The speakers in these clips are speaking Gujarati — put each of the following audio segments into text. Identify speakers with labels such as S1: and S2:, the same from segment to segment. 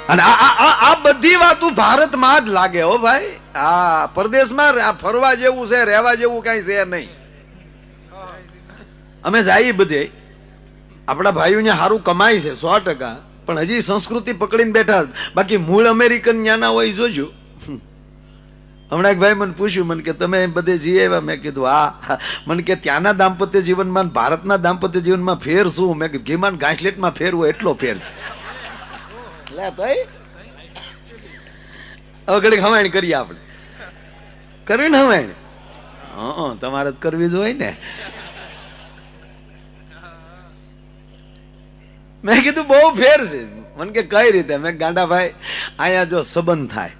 S1: અને આ બધી વાતો ભારતમાં જ લાગે હો ભાઈ. આ પરદેશમાં ફરવા જેવું છે, રહેવા જેવું કઈ છે નહીં. અમે જાય બધે આપણા ભાઈઓ ને સારું કમાય છે 100%, પણ હજી સંસ્કૃતિ પકડીને બેઠા. બાકી મૂળ અમેરિકન ન્યાના હોય જોજો. હમણાં એક ભાઈ મને પૂછ્યું, મને કે તમે બધે જઈ આવ્યા? મેં કીધું હા. મને કે ત્યાંના દાંપત્ય જીવનમાં ભારતના દાંપત્ય જીવનમાં ફેર શું? મેં કીધું ઘીમાન ગાંઠલેટમાં ફેર હોય એટલો ફેર છે. લે ભાઈ હવે ઘડીક હવાણ કરીએ આપણે. કરવી ને હવાણ? હા, તમારે જ કરવી જ હોય ને. મેં કીધું બહુ ફેર છે. મને કે કઈ રીતે? મેં ગાંડા ભાઈ અહીંયા જો સંબંધ થાય,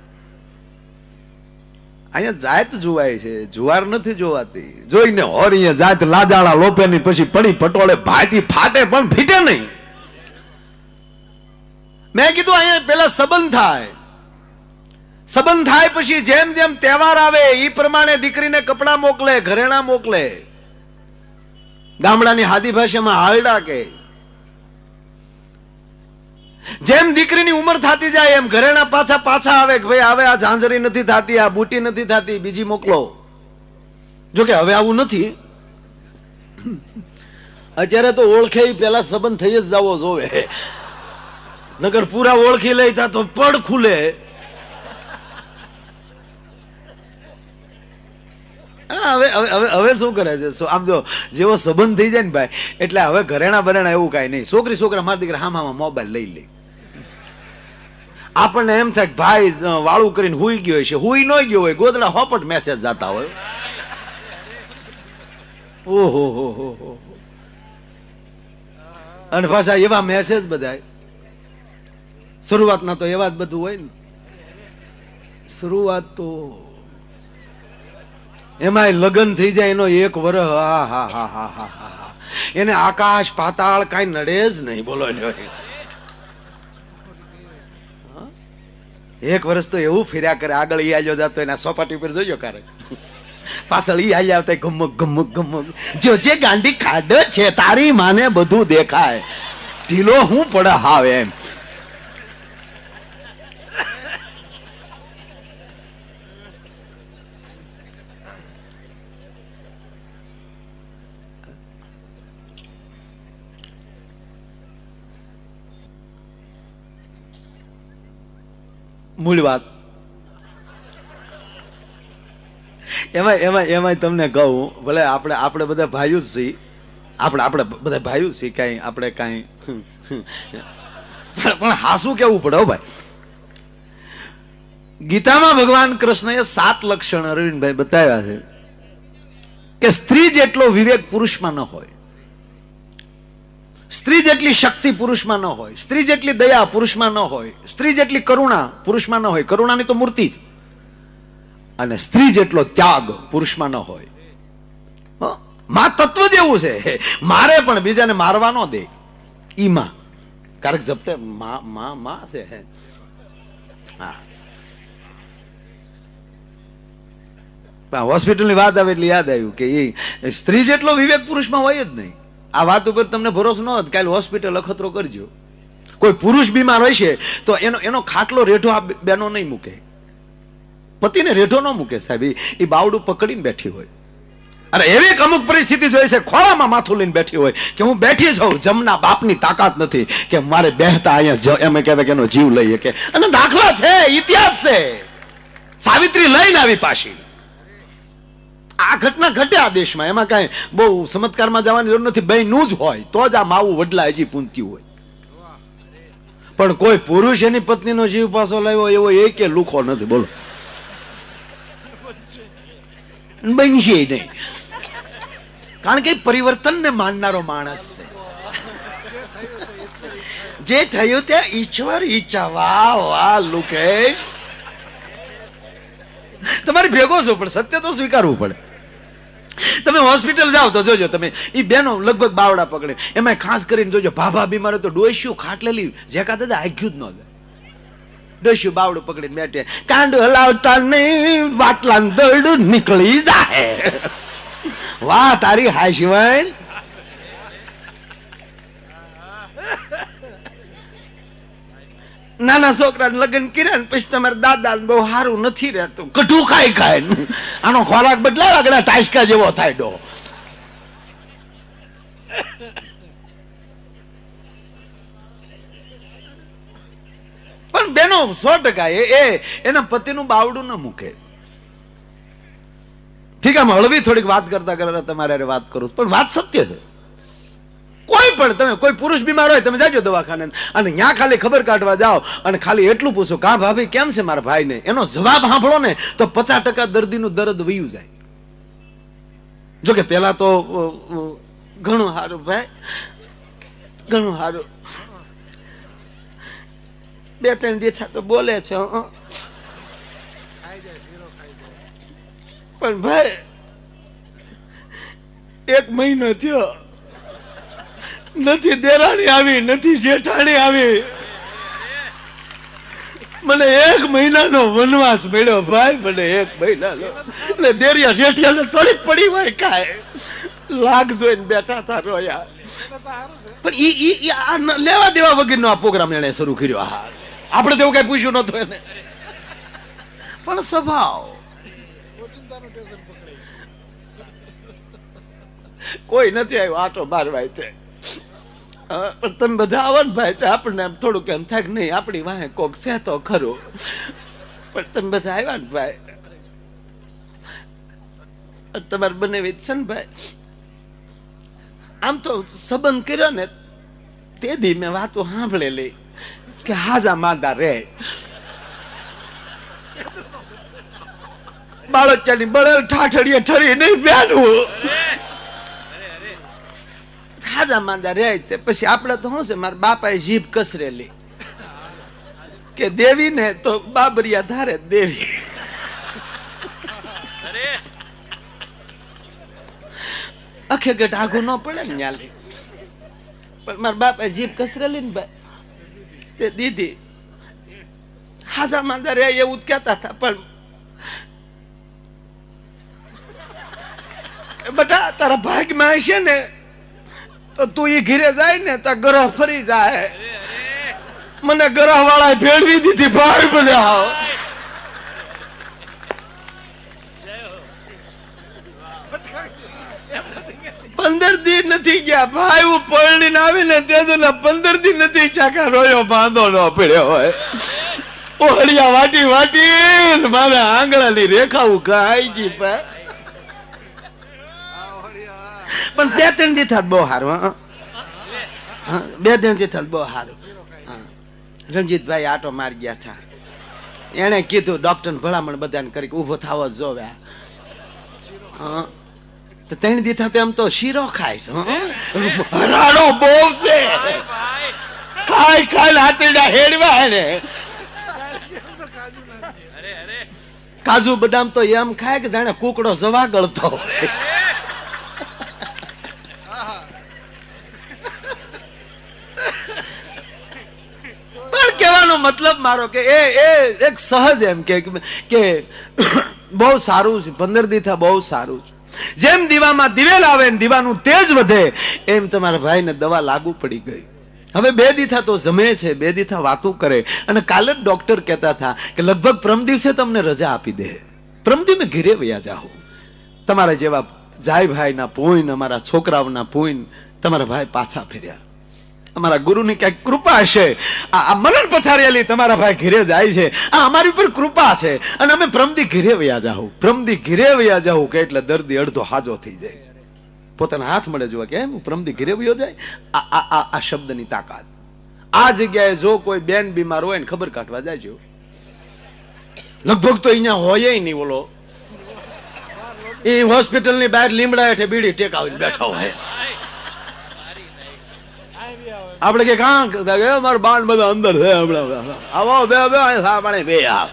S1: અહીંયા જાત જોવાય છે, જુવાર નથી જોવાતી. જોઈને હોરીએ જાત લાજાળા લોપેની પછી પડી પટોળે ભાઈથી ફાટે પણ ફીટે નહીં. મેં કીધું અહીંયા પેલા સંબંધ થાય, સંબંધ થાય પછી જેમ જેમ તહેવાર આવે એ પ્રમાણે દીકરીને કપડા મોકલે, ઘરેણા મોકલે. ગામડાની હાદી ભાષામાં હાલડા કે. જેમ દીકરીની ઉંમર થતી જાય એમ ઘરેણા પાછા આવે કે ભાઈ હવે આ ઝાંઝરી નથી થતી, આ બુટી નથી થતી, બીજી મોકલો. જોકે હવે આવું નથી. અત્યારે તો ઓળખે પેલા સંબંધ થઈ જ જવો જોવે, નગર પૂરા ઓળખી લઈ તા તો પડ ખુલે. હવે હવે હવે શું કરે છે? આમ જો જેવો સંબંધ થઈ જાય ને ભાઈ, એટલે હવે ઘરેણા બરેણા એવું કઈ નહીં. છોકરા મારા દીકરા હામાં મોબાઈલ લઈ લે. આપણને એમ થાય કે ભાઈ વાળું કરીને હુઈ ગયો છે, હુઈ ન ગયો હોય, ગોદડા હોપટ મેસેજ જતા હોય. ઓહો હો હો હો. અને પાછા એવા મેસેજ બધા શરૂઆતના તો એવા જ બધું હોય ને. શરૂઆત તો એમાં લગ્ન થઈ જાય એનો 1 વર્ષ, હા હા હા હા હા હા, એને આકાશ પાતાળ કઈ નડે જ નહીં. બોલો 1 વર્ષ તો એવું ફર્યા કરે. આગળ ઈ આલ્યો જતો એના સોપાટી ઉપર જોજો ક્યારે, પાછળ ઈ આલ્યા આવતા ગમક ગમક ગમક. જો જે ગાંડી ખાડ છે તારી માને બધું દેખાય, ઢીલો હું પડે હાવ એમ. મૂળ વાત એમાં તમને કહું, ભલે આપણે બધા ભાઈઓ જ છીએ, આપણે બધા ભાઈઓ છીએ, કઈ આપણે કઈ પણ હાસું કેવું પડે હો ભાઈ. ગીતામાં ભગવાન કૃષ્ણએ 7 લક્ષણ અરવિંદભાઈ બતાવ્યા છે કે સ્ત્રી જેટલો વિવેક પુરુષમાં ન હોય, સ્ત્રી જેટલી શક્તિ પુરુષમાં ન હોય, સ્ત્રી જેટલી દયા પુરુષમાં ન હોય, સ્ત્રી જેટલી કરુણા પુરુષમાં ન હોય, કરુણાની તો મૂર્તિ જ, અને સ્ત્રી જેટલો ત્યાગ પુરુષમાં ન હોય. માં તત્વ જેવું છે, મારે પણ બીજાને મારવા ન દે. ઈ માં કારક જપતે માં છે. હા, હોસ્પિટલની વાત આવે એટલે યાદ આવ્યું કે એ સ્ત્રી જેટલો વિવેક પુરુષમાં હોય જ નહીં. આ વાત ઉપર તમને ભરોસો ન હોત, કાલે હોસ્પિટલ અખતરો કરજો. કોઈ પુરુષ બીમાર હોય છે તો એનો ખાટલો રેઢો આ બેનો નહીં મૂકે, પતિને રેઢો ન મૂકે સાહેબ. એ બાવડું પકડીને બેઠી હોય. અરે એવી અમુક પરિસ્થિતિ જોઈ છે, ખોળામાં માથું લઈને બેઠી હોય કે હું બેઠી છું, જમના બાપની તાકાત નથી કે મારે બેહતા અહીંયા એમ કહેવાય કે એનો જીવ લઈ શકે. અને દાખલા છે, ઇતિહાસ છે. સાવિત્રી લઈને આવી પાછી. આ ઘટના ઘટે આ દેશમાં, એમાં કઈ બહુ ચમત્કારમાં જવાની જરૂર નથી. બહેનું જ હોય તો જ આ માવું વડલા હજી પૂંત્યું હોય. પણ કોઈ પુરુષ એની પત્નીનો જીવ પાછો લાવ્યો એવો એક લુખો નથી. બોલો, બનશે નહીં. કારણ કે પરિવર્તનને માનનારો માણસ છે. જે થયું તે ઈશ્વર ઈચ્છા. વાહ વાહ લુકેશ, તમારે ભેગો છો, પણ સત્ય તો સ્વીકારવું પડે. તમે હોસ્પિટલ જાઓ તો જોજો, તમે એ બેનો લગભગ બાવડા પકડે. એમાં ખાસ કરીને જોજો, ભાભા બીમાર તો ડોસ્યું ખાટલેલી જેકા દાદા આગ્યું જ ન જાય. ડોસ્યું બાવડું પકડીને બેઠે, કાંડું હલાવતા નહીં, બાટલા દરડું નીકળી જાય. વાહ તારી હાશીવાન. નાના છોકરાને લગ્ન કર્યા ને પછી તમારા દાદા બહુ સારું નથી રહેતું, કઠું ખાય આનો ખોરાક બદલાય આગળ ટાઈસકા જેવો થાય ડો. પણ બેનો 100% એના પતિનું બાવડું ન મૂકે. ઠીક આમ હળવી થોડીક વાત કરતા કરતા તમારે વાત કરું, પણ વાત સત્ય છે. કોઈ પણ તમે કોઈ પુરુષ બીમાર હોય તમે જાજો દવાખાને અને ત્યાં ખાલી ખબર કાઢવા જાઓ અને ખાલી એટલું પૂછો કા ભાભી કેમ છે મારા ભાઈને, એનો જવાબ સાંભળો ને તો 50% દર્દીનું દર્દ વયું જાય. જોકે પેલા તો ઘણું સારું ભાઈ, ઘણું સારું, 2-3 દિવસ તો બોલે છે, પણ ભાઈ 1 મહિનો થયો, નથી દેરાણી આવી નથી જેઠાણી આવી, મને 1 મહિનાનો વનવાસ મળ્યો ભાઈ, મને 1 મહિનાનો. એટલે દેરિયા જેઠિયાને થોડી પડી હોય કાય લાગ જોઈને બેઠા હતા રોયા. પણ ઈ લેવા દેવા વગરનો આ પ્રોગ્રામ એને શરૂ કર્યો. હા, આપણે તો એવું કઈ પૂછ્યું નતું એને, પણ સ્વભાવ કોઈ નથી આવ્યો આટો મારવાય છે. પણ તમે બધા આવો ને ભાઈ તો આપણને થોડુંક એમ થાય કે નહીં આપણી વાહે કોક છે તો ખરું, પણ તમે બધા આવ્યા ને ભાઈ, તમારે બનેવી છે ને ભાઈ, આમ તો સંબંધ કર્યો ને તે દી મેં વાતો સાંભળેલી કે હાજા માંદા રે, બાળકની બળેલ ઠાઠડીએ ઠરી નહીં બેનું, હાજા માંદા રે. પછી આપડે તો શું છે, મારા બાપાએ જીભ કસરેલી કે દેવી ને તો બાબરિયા ધારે દેવી. અખે ગટ આઘું ન પડે ને ન્યાલી, પણ મારા બાપાએ જીભ કસરેલી ને ભાઈ તે દીધી હાજા માંદા રે એવું કહેતા હતા. પણ બટા તારા ભાગમાં હશે ને તો તું એ ઘીરે જાય ને તો ગ્રહ ફરી જાય. મને ગ્રહ વાળા ભેળવી દીધી ભાઈ, બધા 15 દી નથી ગયા ભાઈ, હું પરણીને આવીને તે 15 દી નથી ચાકા રોયો બાંધો ન પડ્યો હોય. ઓહળિયા વાટી વાટી મારા આંગળાની રેખાઓ ખાઈ ગઈ ભાઈ. પણ 2-3 દી થાત બહુ સારું. 2-3 દી થાત બહુ સારું. રણજીતભાઈ આટો મારી ગયા હતા, એને કીધું ડોક્ટર ભલામણ બધાને કરી ઉભો થવો જોવે. તો 3 દી થતા એમ તો શીરો ખાય છે, હરાડો બહુ છે, ખાય ખાય હાથેડા હેડવા ને કાજુ બદામ તો એમ ખાય કે જાણે કુકડો જવા ગળતો હોય. કહેવાનો મતલબ મારો કે એ એક સહજ એમ કે બહુ સારું છે, 15 દી થા બહુ સારું છે. જેમ દીવામાં દિવેલ આવે ને દીવાનું તેજ વધે એમ તમારા ભાઈને દવા લાગુ પડી ગઈ. હવે 2 દી થા તો જમે છે, 2 દી થા વાતો કરે. અને કાલે જ ડોક્ટર કહેતા હતા કે લગભગ પ્રમ દિવસે તમને રજા આપી દે, પ્રમ દિવસે ઘરે વયા જાઓ. તમારા જેવા જાય ભાઈના પૂન, અમારા છોકરાઓના પૂન તમારા ભાઈ પાછા ફેર્યા. અમારા ગુરુની કઈક કૃપા હશે, આ મરણ પથારેલી તમારા ભાઈ ઘરે જાય છે, આ અમારી ઉપર કૃપા છે. અને અમે પ્રમદી ઘરે વયા જાઉં, પ્રમદી ઘરે વયા જાઉં કે એટલે દર્દી અડધો હાજો થઈ જાય, પોતાના હાથ મળે જોવા કે હું પ્રમદી ઘરે વયો જાય. આ શબ્દની તાકાત. આ જગ્યાએ જો કોઈ બેન બીમાર હોય ને ખબર કાઢવા જાય, લગભગ તો અહીંયા હોય નહીં. બોલો એ હોસ્પિટલની બહાર લીમડા હેઠે બીડી ટેકાવીને બેઠા હોય. આપડે કે કાં મારા બાણ બધા અંદર છે, આવો બે સામાણે બે આવ.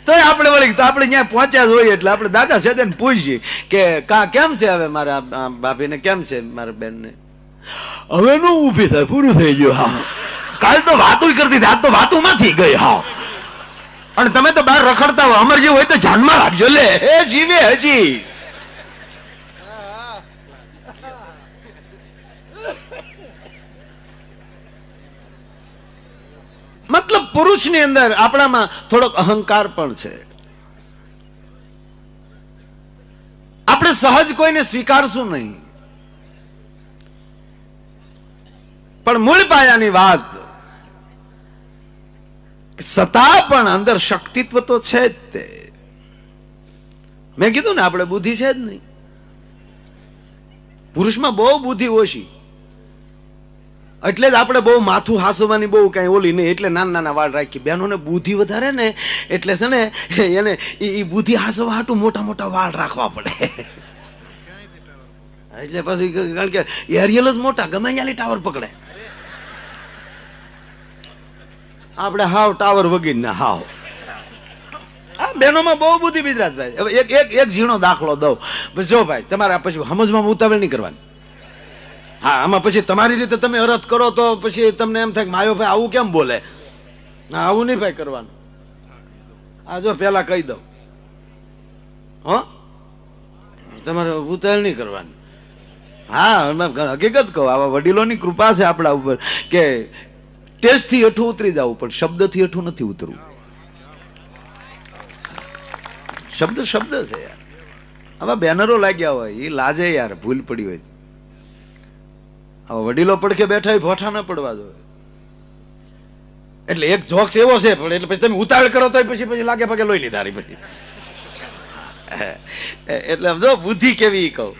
S1: તો આપણે વળી આપણે ત્યાં પહોંચ્યા જોઈએ એટલે આપણે દાદા છે ને પૂછીએ કે કા કેમ છે, હવે મારા ભાભીને કેમ છે, મારા બેનને હવે નું ઊભી થાય, પૂરું થઈ ગયું. હા, કાલ તો વાતું કરતી હતી, આજ તો વાતું માંથી ગઈ. હા, અને તમે તો બહાર રખડતા હો, અમર જે હોય તો જાનમાં રાખજો લે, એ જીવે હજી. મતલબ પુરુષની અંદર આપણામાં થોડોક અહંકાર પણ છે. આપણે સહજ કોઈને સ્વીકારશું નહીં, પણ મૂળ પાયાની વાત છતાં પણ અંદર શક્તિત્વ તો છે જ. તે મેં કીધું ને, આપણે બુદ્ધિ છે જ નહીં. પુરુષમાં બહુ બુદ્ધિ ઓછી, એટલે જ આપણે બહુ માથું હાસવાની બહુ કઈ ઓલી નહીં, એટલે નાના નાના વાળ રાખી. બહેનોને બુદ્ધિ વધારે ને, એટલે છે ને એને એ બુદ્ધિ હાસવા હાટું મોટા મોટા વાળ રાખવા પડે. એટલે પછી કારણ કે એરિયલ જ મોટા, ગમે ત્યાંની ટાવર પકડે. આપણે હાવ ટાવર વગી ને હાવ. આ બહેનોમાં બહુ બુદ્ધિ ગુજરાતભાઈ. હવે એક ઝીણો દાખલો દઉં. જો ભાઈ, તમારે પછી સમજવામાં ઉતાવળ નહીં કરવાની. હા, આમાં પછી તમારી રીતે તમે અરથ કરો તો પછી તમને એમ થાય કે માયો ભાઈ આવું કેમ બોલે. ના, આવું નહીં ભાઈ કરવાનું. આ જો પેલા કહી દઉં, હો, તમારે ઉતાવળ નહીં કરવાની. હા, હકીકત કહું, આવા વડીલોની કૃપા છે આપણા ઉપર કે ટેસ્ટ થી હેઠું ઉતરી જવું, પણ શબ્દ થી હેઠું નથી ઉતરવું. શબ્દ છે યાર. આવા બેનરો લાગ્યા હોય એ લાજે યાર, ભૂલ પડી હોય. હવે વડીલો પડખે બેઠા ભોઠા ન પડવા જોઈએ. એટલે એક જોક્સ એવો છે, પણ એટલે પછી તમે ઉતાવળ કરો તો પછી લાગે પગે લોહી લીધા પછી. એટલે જો બુદ્ધિ કેવી કહું.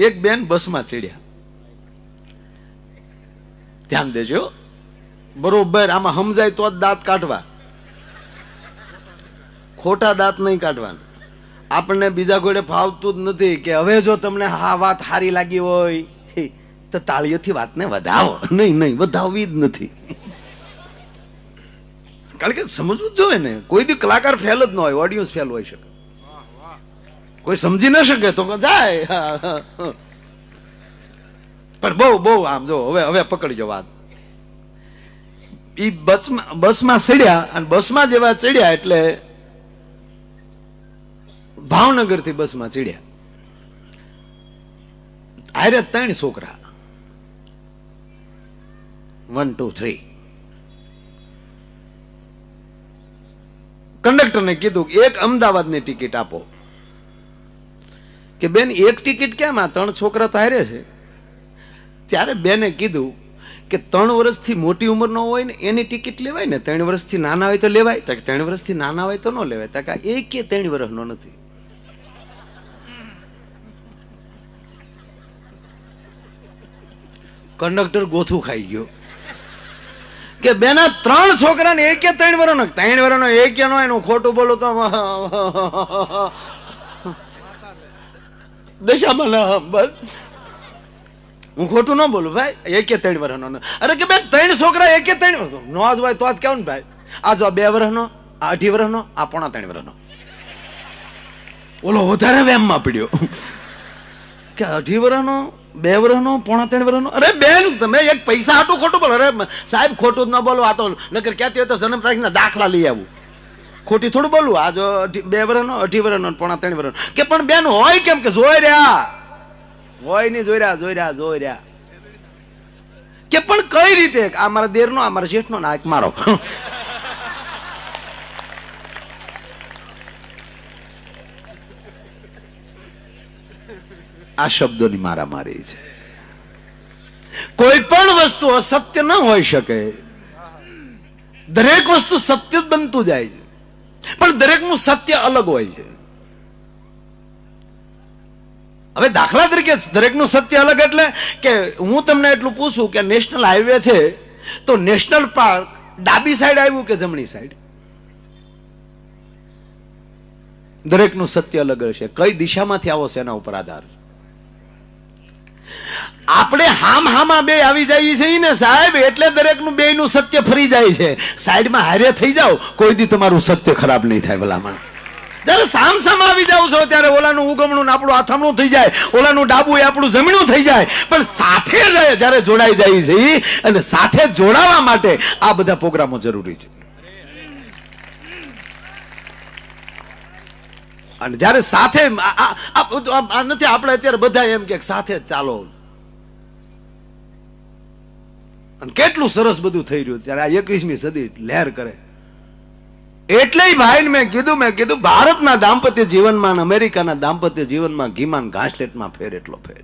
S1: એક બેન બસમાં ચડ્યા, ધ્યાન દેજો બરોબર. આમાં સમજાય તો જ દાંત કાઢવા, ખોટા દાંત નહીં કાઢવાના. આપણને બીજા કોઈને ફાવતું જ નથી કે હવે જો તમને આ વાત સારી લાગી હોય તો તાળીઓથી વાતને વધાવો. નહીં, વધાવવી જ નથી. કારણ કે સમજવું જ જોઈએ ને. કોઈ દી કલાકાર ફેલ જ ન હોય, ઓડિયન્સ ફેલ હોય શકે. કોઈ સમજી ન શકે તો જાય. પણ બહુ આમ જો હવે પકડજો વાત. ઈ બસમાં ચડ્યા, અને બસમાં જેવા ચડ્યા એટલે ભાવનગર થી બસમાં ચડ્યા. આરે 3 છોકરા, 1 2 3. કંડક્ટરને કીધું એક અમદાવાદની ટિકિટ આપો. કે બેન એક ટિકિટ કેમ, આ 3 છોકરા તો હારે છે. ત્યારે બેને કીધું કે 3 વર્ષથી મોટી ઉંમરનો હોય ને એની ટિકિટ લેવાય ને, 3 વર્ષથી નાના હોય તો લેવાય. 3 વર્ષથી નાના હોય તો ન લેવાય. એ કે 3 વર્ષનો નથી. કંડક્ટર ગોથું ખાઈ ગયો કે બેના 3 છોકરા ને એક 3 વર્ષનો, 3 વર્ષનો એક નો એનું ખોટું બોલું તો દશામાં બસ. હું ખોટું ન બોલું ભાઈ, એક 3 વર્ષનો. અરે કે બેન 3 છોકરા એક 3 વર્ષ નો જ હોય તો જ કેવું ને ભાઈ. આ જો 2 વર્ષનો, આ 2.5 વર્ષનો, આ 3.5 વર્ષનો. ઓલો વધારે વેમમાં પડ્યો કે 2.5 વર્ષનો, 2 વર્ષનો, 3.5 વર્ષનો. અરે બેન તમે એક પૈસા હાટું ખોટું બોલો. અરે સાહેબ ખોટું જ ન બોલો. આ તો નકર ક્યાંથી હોય તો જન્મ તારીખના દાખલા લઈ આવું. ખોટી થોડું બોલું. આ જો 2 વર્ષનો, 2.5 વર્ષનો, 3.5 વર્ષનો. કે પણ બેન હોય કેમ કે જોઈ રહ્યા હોય નહીં, જોઈ રહ્યા. કે પણ કઈ રીતે? આ મારા દેરનો, આ મારા શેઠનો, ના એક મારો. આ શબ્દોની મારામારી છે. કોઈ પણ વસ્તુ અસત્ય ન હોઈ શકે. દરેક વસ્તુ સત્ય જ બનતું જાય છે, પણ દરેકનું સત્ય અલગ હોય છે. હવે દાખલા તરીકે દરેકનું સત્ય અલગ એટલે કે હું તમને એટલું પૂછું કે નેશનલ હાઈવે છે તો નેશનલ પાર્ક ડાબી સાઈડ આવ્યું કે જમણી સાઈડ? દરેકનું સત્ય અલગ હશે. કઈ દિશામાંથી આવો છે એના ઉપર આધાર. આપણે હામાં બે આવી જઈએ છીએ ને સાહેબ, એટલે દરેકનું બેયનું સત્ય ફરી જાય છે. સાઈડમાં હારે થઈ જાઓ, કોઈ દી તમારું સત્ય ખરાબ નહીં થાય. ભલામણ જયારે સામ આવી જાવ છો ત્યારે ઓલાનું ઉગમણું આપણું આથમણું થઈ જાય, ઓલાનું ડાબું એ આપણું જમણું થઈ જાય. પણ સાથે જયારે જોડાઈ જાય છે અને સાથે જોડાવા માટે આ બધા પ્રોગ્રામો જરૂરી છે. અને જ્યારે સાથે નથી, આપણે અત્યારે બધા એમ કે સાથે જ ચાલો, અને કેટલું સરસ બધું થઈ રહ્યું ત્યારે આ 21મી સદી લહેર કરે. એટલે ભાઈ મેં કીધું ભારતના દાંપત્ય જીવનમાં અને અમેરિકાના દાંપત્ય જીવનમાં ઘીમાન ઘાસલેટમાં ફેર એટલો ફેર.